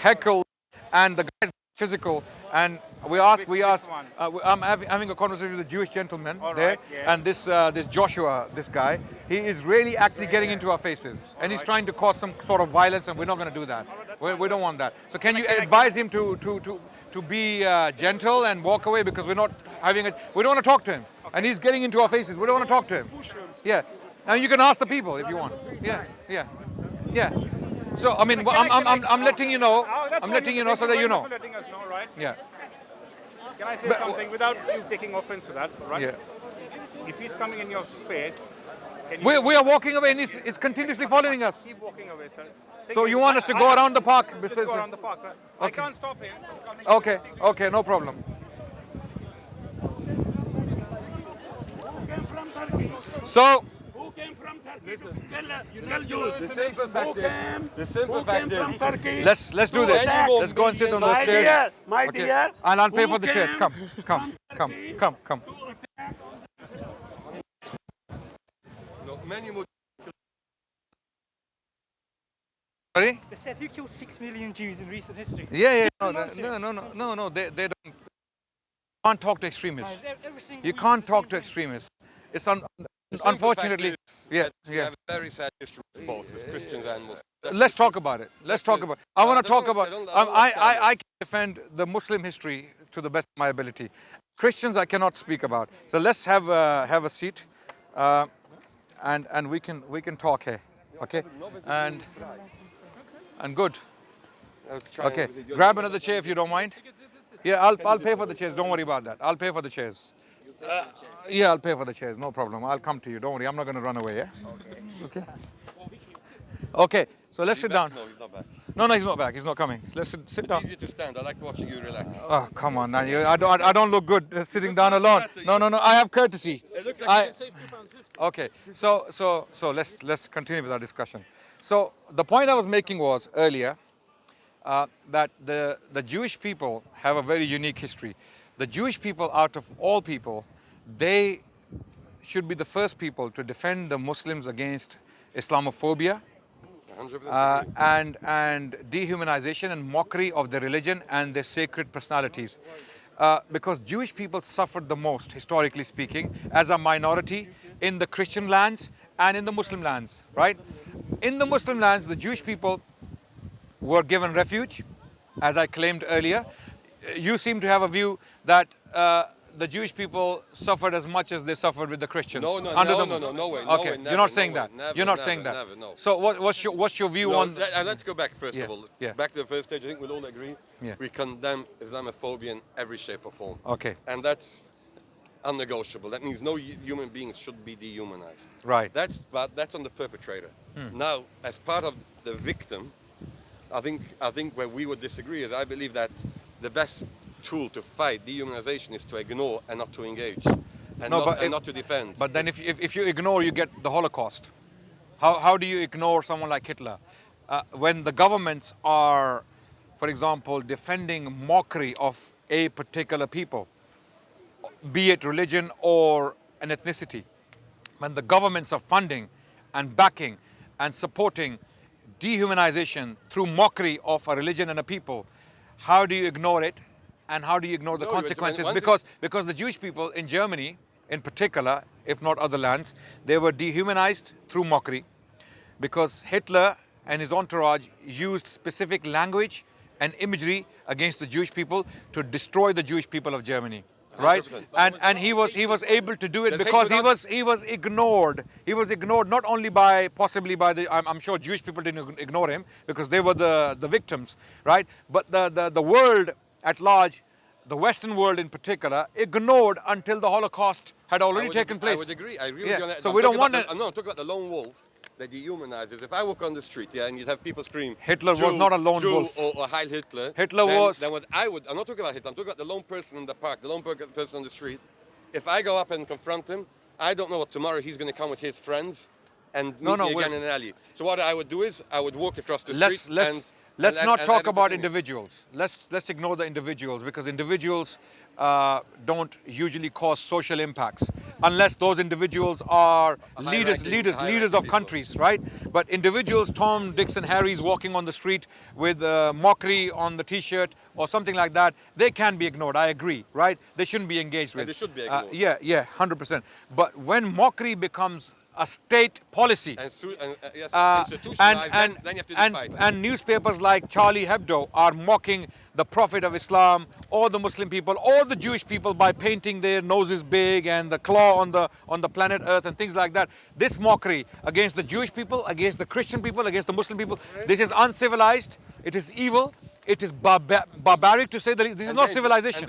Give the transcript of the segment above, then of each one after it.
heckled, and the guy's physical. And we asked. I'm having a conversation with a Jewish gentleman there, and this Joshua, this guy, he is really actually getting into our faces, and he's trying to cause some sort of violence, and we're not going to do that. We don't want that. So can you advise him to be gentle and walk away, because we're not having a. We don't want to talk to him, and he's getting into our faces. We don't want to talk to him. Yeah, and you can ask the people if you want. Yeah. So I mean, I'm letting you know. I'm letting you know so that you know. Letting us know, right? Yeah. Can I say something without you taking offense to that, right? Yeah. If he's coming in your space, can you We are walking away, and he's continuously following us. keep walking away, sir? So you want us to go around the park? Just go around the park, sir. I can't stop him from coming. Okay, no problem. So Who came from Turkey? Tell Jews. The simple fact is, Turkey. let's do this. Let's go and sit on those chairs. My Okay. dear. And I'll pay who for the chairs. came Come. no, many more. Sorry? They said who killed 6 million Jews in recent history? Yeah. No. They don't. You can't talk to extremists. Every single You week can't the same talk to thing. extremists. It's The simple unfortunately. fact is Yeah. that we have a very sad history with both, with Christians and Muslims. Let's talk about it. Let's talk about. I want to talk about. I can defend the Muslim history to the best of my ability. Christians, I cannot speak about. So let's have a seat, and we can talk here, okay? And good. Okay, grab another chair if you don't mind. Yeah, I'll pay for the chairs. Don't worry about that. I'll pay for the chairs. Yeah, I'll pay for the chairs. No problem. I'll come to you. Don't worry. I'm not going to run away. Yeah. Okay. So let's sit down. No, he's not back. No, he's not back. He's not coming. Let's sit It's down. easier to stand. I like watching you relax. Oh, come on, man. I don't look good sitting down alone. No. I have courtesy. Okay. So let's continue with our discussion. So the point I was making was earlier that the Jewish people have a very unique history. The Jewish people, out of all people, they should be the first people to defend the Muslims against Islamophobia, 100%. and dehumanization and mockery of their religion and their sacred personalities. Because Jewish people suffered the most, historically speaking, as a minority in the Christian lands and in the Muslim lands, right? In the Muslim lands, the Jewish people were given refuge, as I claimed earlier. You seem to have a view that the Jewish people suffered as much as they suffered with the Christians. No way. Okay, you're not saying that. You're not saying that. Never, no. So what's your view on? And let's go back first Yeah, of all. yeah. Back to the first stage. I think we'll all agree. Yeah. We condemn Islamophobia in every shape or form. Okay. And that's unnegotiable. That means no human being should be dehumanized. Right. That's on the perpetrator. Now, as part of the victim, I think where we would disagree is I believe that the best tool to fight dehumanization is to ignore and not to engage, and not to defend. But then if you ignore, you get the Holocaust. How do you ignore someone like Hitler? When the governments are, for example, defending mockery of a particular people, be it religion or an ethnicity, when the governments are funding and backing and supporting dehumanization through mockery of a religion and a people, how do you ignore it? And how do you ignore the consequences? Because the Jewish people in Germany, in particular, if not other lands, they were dehumanized through mockery, because Hitler and his entourage used specific language and imagery against the Jewish people to destroy the Jewish people of Germany. Right, 100%. and he was able to do it because he was ignored. He was ignored not only possibly by the. I'm sure Jewish people didn't ignore him because they were the victims, right? But the world at large, the Western world in particular, ignored until the Holocaust had already taken place. I would agree. I agree with you on that. So we don't want to. No, I'm talking about the lone wolf that dehumanizes. If I walk on the street, and you'd have people scream, Hitler was not a lone Jew, wolf. or Heil Hitler. Hitler then, was. Then what I would. I'm not talking about Hitler. I'm talking about the lone person in the park, the lone person on the street. If I go up and confront him, I don't know what tomorrow he's going to come with his friends and meet me again in an alley. So what I would do is I would walk across the street Let's not talk about individuals. Let's ignore the individuals, because individuals don't usually cause social impacts unless those individuals are leaders of countries, right? But individuals, Tom, Dicks, and Harry's walking on the street with mockery on the T-shirt or something like that, they can be ignored. I agree, right? They shouldn't be engaged with. they should be ignored. Yeah, 100%. But when mockery becomes a state policy, Yes, uh, institutionalized, then you have to decide. and newspapers like Charlie Hebdo are mocking the Prophet of Islam or the Muslim people or the Jewish people by painting their noses big and the claw on the planet Earth and things like that. This mockery against the Jewish people, against the Christian people, against the Muslim people, this is uncivilized, it is evil, it is barbaric to say the least. This is not civilization.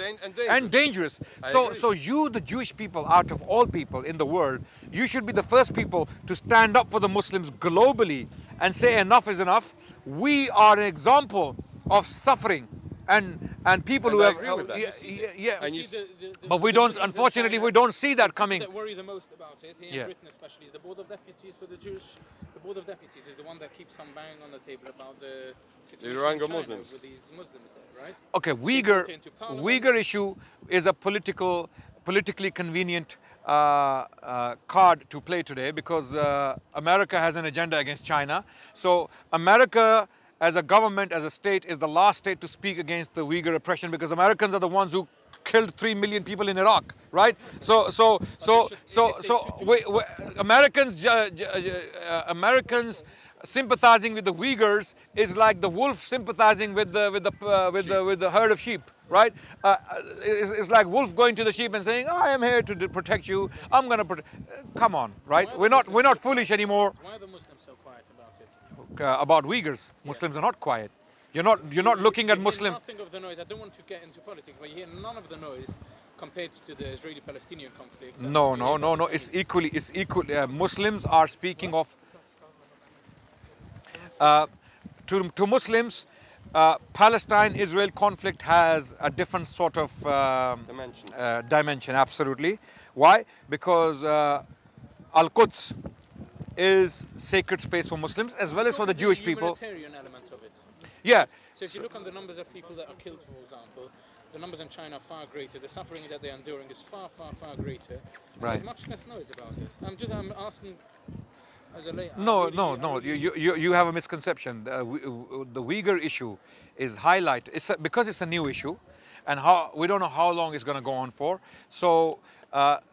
And dangerous. So you, the Jewish people, out of all people in the world, you should be the first people to stand up for the Muslims globally and say enough is enough. We are an example of suffering and people who have agree with that. And you but we don't, unfortunately, we don't see that coming. That worry the most about it here Yeah. in Britain, especially, is the Board of Deputies for the Jewish. The Board of Deputies is the one that keeps some bang on the table about the situation in Rohingya China Muslims. with these Muslims there, right? Okay, Uyghur issue is a politically convenient card to play today because America has an agenda against China. So America, as a government, as a state, is the last state to speak against the Uyghur oppression because Americans are the ones who killed 3 million people in Iraq, right? Americans sympathizing with the Uyghurs is like the wolf sympathizing with the herd of sheep, right? It's like wolf going to the sheep and saying, "I am here to protect you. I'm going to protect." Come on, right? We're not foolish anymore. Why are the Muslims so quiet about it? About Uyghurs, Muslims are not quiet. You're not looking at You hear Muslim. nothing of the noise. I don't want to get into politics, but you hear none of the noise compared to the Israeli-Palestinian conflict. No. It's equally. Muslims are speaking of. To Muslims, Palestine-Israel conflict has a different sort of dimension. Absolutely. Why? Because Al-Quds is sacred space for Muslims as well as for the Jewish people. Humanitarian element of it. Yeah. So if you look on the numbers of people that are killed, for example, the numbers in China are far greater. The suffering that they're enduring is far greater. And Right. There's much less noise about it. I'm asking. As a lay, No. I really- You have a misconception. The Uyghur issue is highlighted because it's a new issue, and we don't know how long it's going to go on for. So It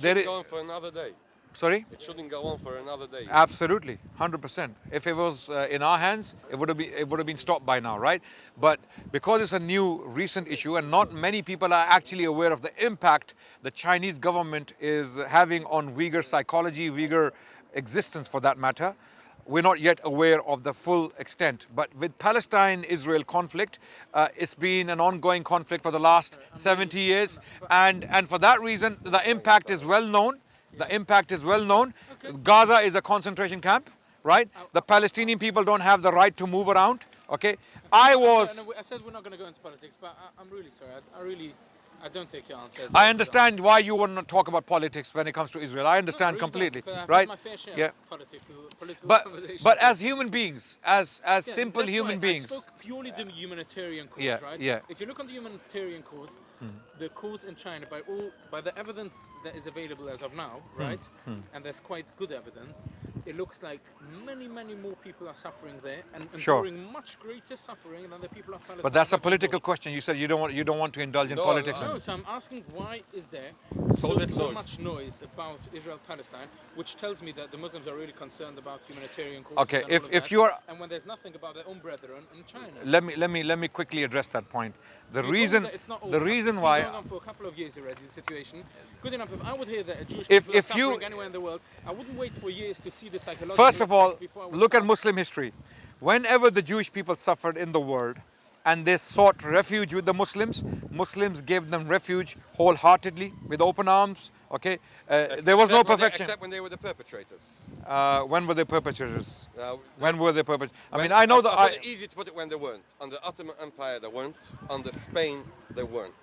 should go on for another day. Sorry. It shouldn't go on for another day. Absolutely, 100%. If it was in our hands, it would have been stopped by now, right? But because it's a new, recent issue, and not many people are actually aware of the impact the Chinese government is having on Uyghur psychology, Uyghur existence, for that matter, we're not yet aware of the full extent. But with Palestine-Israel conflict, it's been an ongoing conflict for the last 70 years, and for that reason, the impact is well known. Gaza is a concentration camp, right? The Palestinian people don't have the right to move around, okay? I said we're not going to go into politics, but I'm really sorry. I don't take your answer. I understand why you want to talk about politics when it comes to Israel. I understand really completely, don't, 'cause I've right? had my fair share Yeah. of political But conversations. as human beings, as Yeah, simple that's human right. beings. I spoke purely the humanitarian cause, Yeah, right? yeah. If you look on the humanitarian cause, the cause in China, by the evidence that is available as of now, right? And there's quite good evidence. It looks like many more people are suffering there and Sure. enduring much greater suffering than the people of Palestine. But that's a have political endured. question. You said you don't want to indulge in No, politics. No, so I'm asking why is there this so noise. much noise about Israel-Palestine, which tells me that the Muslims are really concerned about humanitarian causes. Okay, and all of if that, you are- and when there's nothing about their own brethren in China. Let me quickly address that point. The You told me reason that it's not over. the reason It's been why going on for a couple of years already, the situation. Good enough, if I would hear that a Jewish If- people are if you- suffering anywhere in the world, I wouldn't wait for years to see the psychological First of all, effect before I would look at start. Muslim history. Whenever the Jewish people suffered in the world and they sought refuge with the Muslims, Muslims gave them refuge wholeheartedly with open arms. Okay, there was no perfection. Except when they were the perpetrators. When were they perpetrators? Now, When were they perpetrators? I mean, I know that I put it easy to put it when they weren't. Under Ottoman Empire, they weren't. Under Spain, they weren't.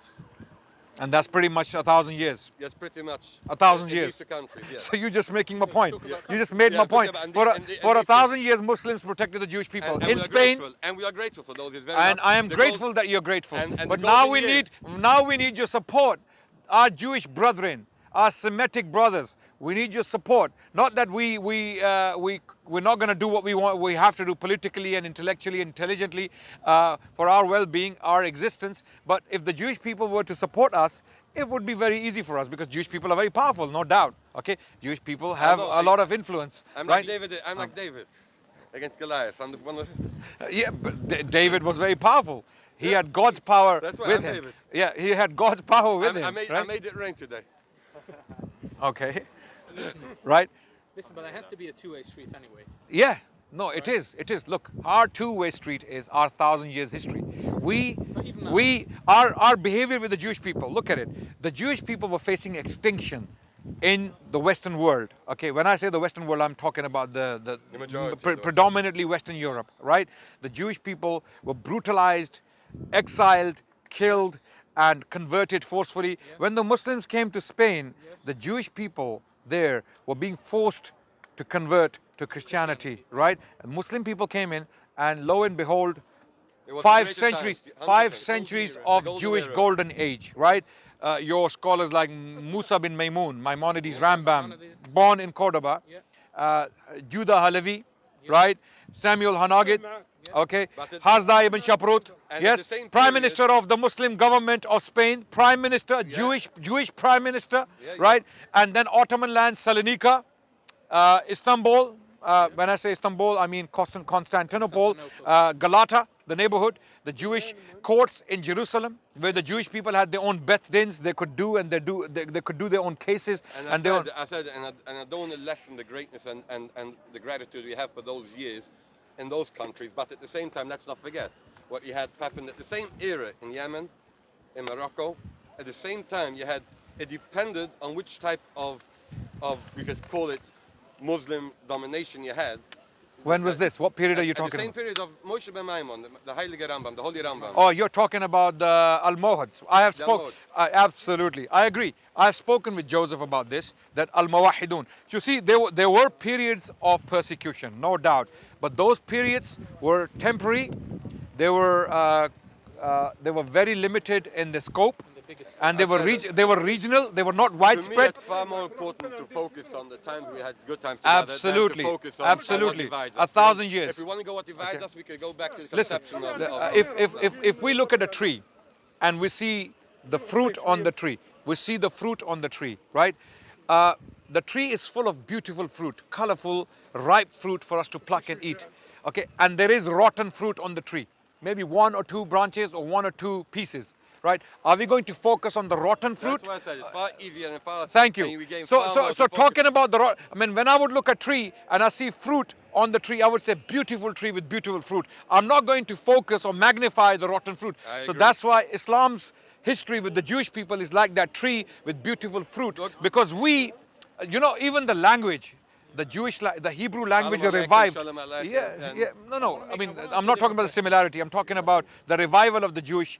And that's pretty much 1,000 years. Yes, pretty much. 1,000 In years. these two countries, yes. So you're just making my point. talk about You just made Yeah, my point. but- and For the- a, and the- for and the- 1,000 years, Muslims protected the Jewish people And in we are Spain. grateful, and we are grateful for those. It's very And much- I am the grateful gold- that you're grateful. and But the now golden we need your support, our Jewish brethren, our Semitic brothers. We need your support. Not that we're not going to do what we want. We have to do politically and intellectually, intelligently for our well-being, our existence. But if the Jewish people were to support us, it would be very easy for us because Jewish people are very powerful, no doubt. Okay, Jewish people have know, a lot of influence, I'm right? like David. I'm like David against Goliath. I'm the one of, Yeah, but David was very powerful. He had God's power That's why with I'm him. David. Yeah, he had God's power with him. I right? made it rain today. Okay. Right? Listen, but it has to be a two-way street anyway. Yeah. No, it is. It is. Look, our two-way street is our 1,000 years history. Our behavior with the Jewish people. Look at it. The Jewish people were facing extinction in the Western world. Okay, when I say the Western world, I'm talking about the majority of the Western predominantly Western Europe, right? The Jewish people were brutalized, exiled, killed, and converted forcefully. When the Muslims came to Spain, the Jewish people there were being forced to convert to Christianity, right? And Muslim people came in, and lo and behold, It was the five greatest centuries, times, 5 100%. centuries The of golden Jewish era. golden age, right? Your scholars like Musa bin Maimun, Maimonides Rambam, Maimonides. born in Cordoba, Yeah. Judah Halevi, right? Samuel Hanagid, okay? But it- Hazda ibn Shaprut, And at yes, the same Prime period- Minister of the Muslim government of Spain, Prime Minister, Jewish Prime Minister, Yeah, yeah. right? And then Ottoman land, Salonika, Istanbul. When I say Istanbul, I mean Constantinople, Galata, the neighborhood, the Jewish courts in Jerusalem, where the Jewish people had their own Beth Dins. They could do and they could do their own cases And their own. I said, and I don't want to lessen the greatness and the gratitude we have for those years in those countries. But at the same time, let's not forget what you had happened at the same era in Yemen, in Morocco. At the same time, you had it depended on which type of we could call it Muslim domination you had. When was this? What period are you At the talking same about? period of Moshe ben Maimon, the Heilige Rambam, the Holy Rambam. Oh, you're talking about the Almohads. I have The spoken. Almohads. Absolutely, I agree. I have spoken with Joseph about this. That Al-Mawahidun. You see, there were periods of persecution, no doubt, but those periods were temporary. They were very limited in the scope, The biggest. and they were regional. They were not To me, widespread. it's far more important to focus on the times we had good times together Absolutely. than to focus on what Absolutely. divides us. 1,000 years. If we want to go what divides us, we could go back to the Listen, conception of if we look at a tree and we see the fruit on the tree, right? The tree is full of beautiful fruit, colorful, ripe fruit for us to pluck and eat. Okay, and there is rotten fruit on the tree, maybe 1 or 2 branches or 1 or 2 pieces, right? Are we going to focus on the rotten fruit? That's why I said it's far easier and far. Thank and you. we gain So, far so, more so to focus. talking about I mean, when I would look at a tree and I see fruit on the tree, I would say beautiful tree with beautiful fruit. I'm not going to focus or magnify the rotten fruit. I So agree. that's why Islam's history with the Jewish people is like that tree with beautiful fruit. Because we, even the language, the Hebrew language Shalom alaikum, revived. shalom alaikum, Yeah, and- yeah. No. I mean, I'm not talking about the similarity. I'm talking about the revival of the Jewish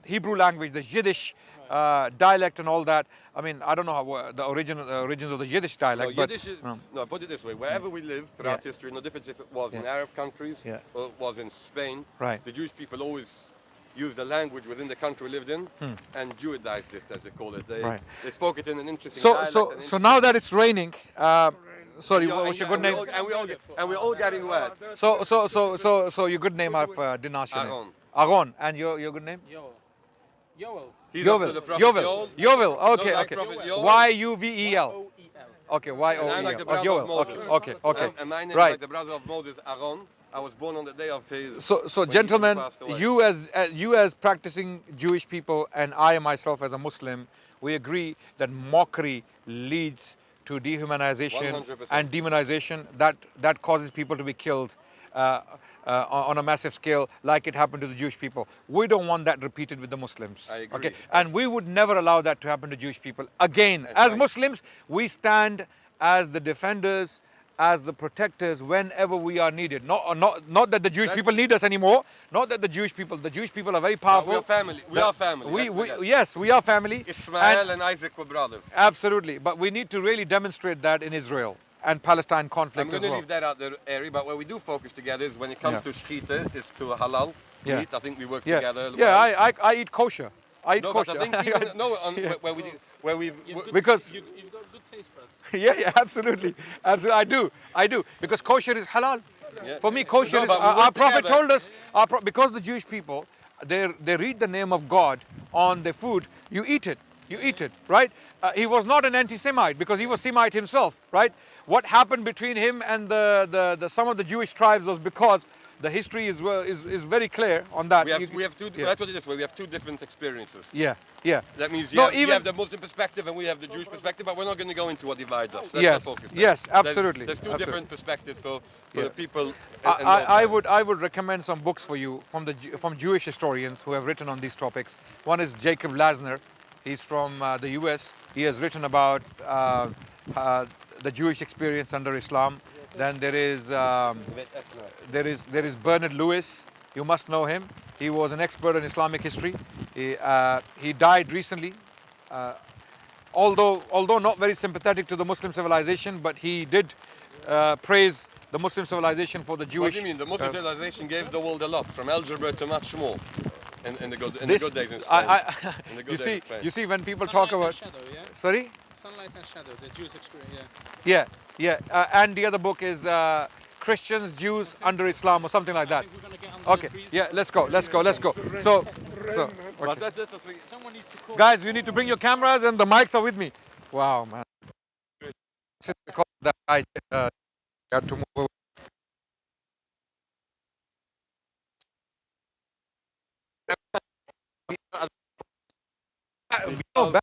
Hebrew language, the Yiddish dialect and all that. I mean, I don't know how the origins of the Yiddish dialect, but Yiddish is, no, put it this way: wherever we live throughout Yeah. history, no difference if it was in Yeah. Arab countries Yeah. or it was in Spain. Right. The Jewish people always used the language within the country we lived in and Jewidized it, as they call it. They, Right. they spoke it in an interesting so dialect. so and so now that it's raining, sorry, what's your good name? And we're all getting wet. So your good name, I didn't ask your name. Aaron. Aaron, and your good name? Yoel. He's also the Prophet Yovel. Okay, like okay. Prophet Yoel. Y-U-V-E-L. O-E-L. Okay, Y-O-E-L. And I'm like the Oh, brother of Yovel. Moses. Okay. And my name is Right. like the brother of Moses, Aaron. I was born on the day of his. So when he gentlemen, passed away. you as practicing Jewish people, and I myself as a Muslim, we agree that mockery leads to dehumanization 100%. and demonization. That causes people to be killed on a massive scale, like it happened to the Jewish people. We don't want that repeated with the Muslims. I agree. Okay, and we would never allow that to happen to Jewish people again. That's As right. Muslims, we stand as the defenders as the protectors whenever we are needed. Not that the Jewish people need us anymore. Not that the Jewish people are very powerful. We are family. We are family. Yes, we are family. Ismail and Isaac were brothers. Absolutely, but we need to really demonstrate that in Israel and Palestine conflict I'm going as to well. leave that out the area, but where we do focus together is when it comes to shchita, is to halal Yeah. meat. I think we work Yeah, together. yeah. I eat kosher. I eat No, kosher. but I think even, no, on, where we Because You've got good taste buds. yeah, absolutely. I do, because kosher is halal. Yeah. For me, kosher No, is. but we Our work Prophet together. told us, because the Jewish people, they read the name of God on their food. You eat it. You eat it, right? He was not an anti-Semite because he was Semite himself, right? What happened between him and the some of the Jewish tribes was because the history is very clear on that. we have two. Yeah. Let's put it this way: we have two different experiences. Yeah, yeah. That means No, you even- have the Muslim perspective and we have the Jewish perspective, but we're not going to go into what divides us. Let's Yes, not focus there. yes, absolutely, There's two absolutely. different perspectives for Yeah. the people. I would recommend some books for you from Jewish historians who have written on these topics. One is Jacob Lasner. He's from the U.S. He has written about the Jewish experience under Islam. Then there is Bernard Lewis. You must know him. He was an expert in Islamic history. He died recently. Although not very sympathetic to the Muslim civilization, but he did praise the Muslim civilization for the Jewish. What do you mean? The Muslim civilization gave the world a lot, from algebra to much more, in the good days in Spain. In the good days in Spain. You see, when people Sunlight talk about, and shadow, yeah? sorry, Sunlight and shadow, the Jews experience, yeah. and the other book is Christians, Jews under Islam or something like I that. think we're gonna get under Okay, the trees. yeah, let's go. So But okay. that's Someone needs to call. Guys, you need to bring your cameras and the mics are with me. Wow, man. This is because that I had to move away. You know, back-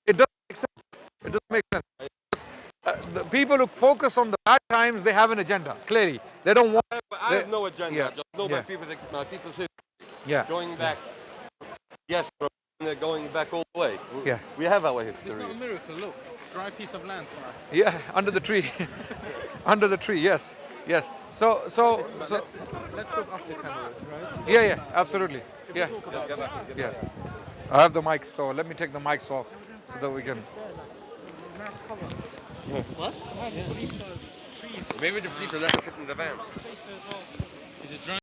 it doesn't make sense. It doesn't make sense. The people who focus on the bad times, they have an agenda. Clearly, they don't want. I have no agenda. Yeah, Just know yeah. my people's history. Yeah, Going back, yes, bro, going back all the way. Yeah. We have our It's history. not a miracle, look. Dry piece of land for us. yeah, under the tree, under the tree. Yes, yes. So, But let's look after camera, right? yeah, absolutely. Yeah, Talk about yeah. I have the mics, so let me take the mics off so that we can. what? Maybe the police are left in the van. Is it dry?